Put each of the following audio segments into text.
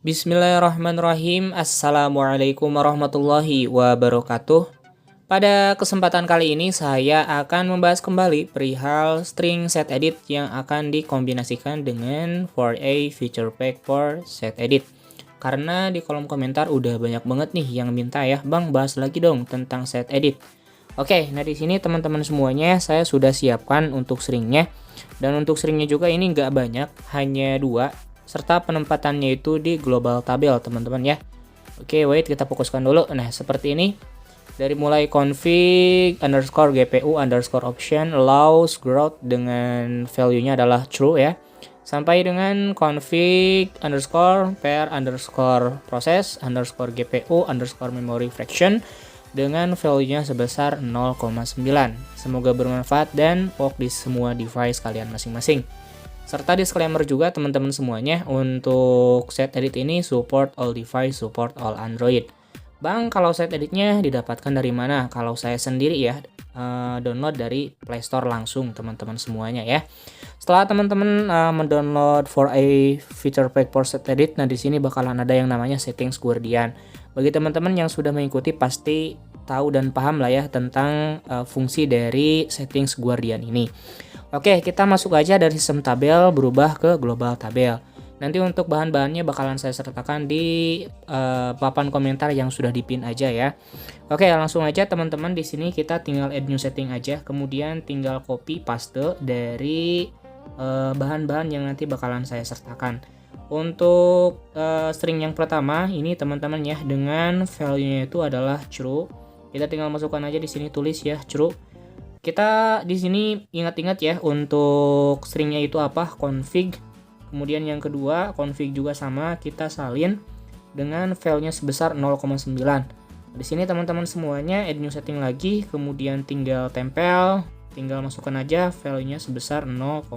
Bismillahirrahmanirrahim. Assalamualaikum warahmatullahi wabarakatuh. Pada kesempatan kali ini saya akan membahas kembali perihal string set edit yang akan dikombinasikan dengan 4A feature pack for set edit. Karena di kolom komentar udah banyak banget nih yang minta ya, Bang bahas lagi dong tentang set edit. Oke, nah di sini teman-teman semuanya saya sudah siapkan untuk stringnya. Dan untuk stringnya juga ini nggak banyak, hanya 2. Serta penempatannya itu di global tabel teman-teman ya. Oke, wait, kita fokuskan dulu. Nah, seperti ini. Dari mulai config underscore gpu underscore option allows growth dengan value-nya adalah true ya. Sampai dengan config underscore pair underscore process underscore gpu underscore memory fraction dengan value-nya sebesar 0,9. Semoga bermanfaat dan work di semua device kalian masing-masing. Serta disclaimer juga teman-teman semuanya, untuk set edit ini support all device, support all Android. Bang, kalau set editnya didapatkan dari mana? Kalau saya sendiri ya, download dari Play Store langsung teman-teman semuanya ya. Setelah teman-teman mendownload 4A feature pack for set edit, nah di sini bakalan ada yang namanya settings Guardian. Bagi teman-teman yang sudah mengikuti pasti tahu dan paham lah ya tentang fungsi dari settings Guardian ini. Oke, kita masuk aja dari sistem tabel berubah ke global tabel. Nanti untuk bahan-bahannya bakalan saya sertakan di papan komentar yang sudah dipin aja ya. Oke, langsung aja teman-teman, di sini kita tinggal add new setting aja, kemudian tinggal copy paste dari bahan-bahan yang nanti bakalan saya sertakan. Untuk string yang pertama ini teman-teman ya, dengan value-nya itu adalah true. Kita tinggal masukkan aja di sini, tulis ya true. Kita di sini ingat-ingat ya untuk stringnya itu apa, config. Kemudian yang kedua config juga sama, kita salin dengan value-nya sebesar 0,9. Di sini teman-teman semuanya add new setting lagi, kemudian tinggal tempel, tinggal masukkan aja value-nya sebesar 0,9.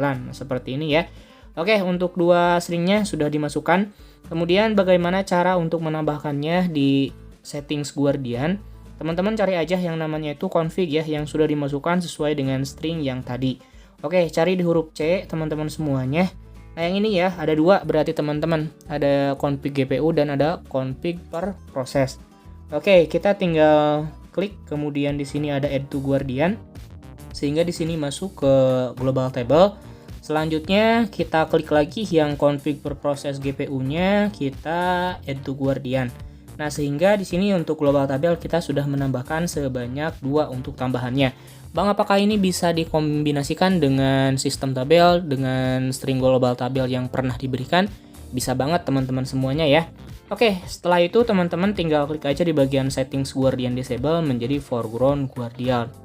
Nah, seperti ini ya. Oke, untuk dua stringnya sudah dimasukkan. Kemudian bagaimana cara untuk menambahkannya di settings Guardian? Teman-teman cari aja yang namanya itu config ya, yang sudah dimasukkan sesuai dengan string yang tadi. Oke, cari di huruf C teman-teman semuanya. Nah, yang ini ya, ada 2 berarti teman-teman. Ada config GPU dan ada config per proses. Oke, kita tinggal klik, kemudian di sini ada add to Guardian. Sehingga di sini masuk ke global table. Selanjutnya kita klik lagi yang config per proses GPU-nya, kita add to Guardian. Nah, sehingga di sini untuk global tabel kita sudah menambahkan sebanyak 2 untuk tambahannya. Bang, apakah ini bisa dikombinasikan dengan sistem tabel dengan string global tabel yang pernah diberikan? Bisa banget teman-teman semuanya ya. Oke, setelah itu teman-teman tinggal klik aja di bagian settings Guardian disable menjadi foreground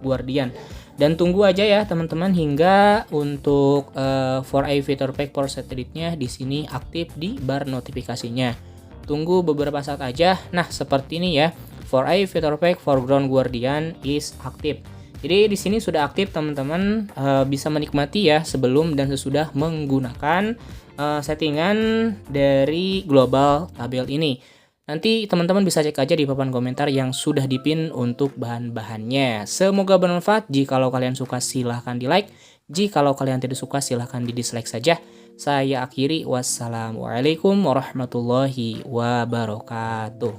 Guardian. Dan tunggu aja ya teman-teman hingga untuk 4A feature pack for set editnya di sini aktif di bar notifikasinya. Tunggu beberapa saat aja. Nah, seperti ini ya. 4A feature pack foreground Guardian is aktif. Jadi di sini sudah aktif teman-teman, bisa menikmati ya sebelum dan sesudah menggunakan settingan dari global tabel ini. Nanti teman-teman bisa cek aja di papan komentar yang sudah dipin untuk bahan-bahannya. Semoga bermanfaat. Jikalau kalian suka silahkan di like. Jikalau kalian tidak suka silahkan di dislike saja. Saya akhiri, wassalamualaikum warahmatullahi wabarakatuh.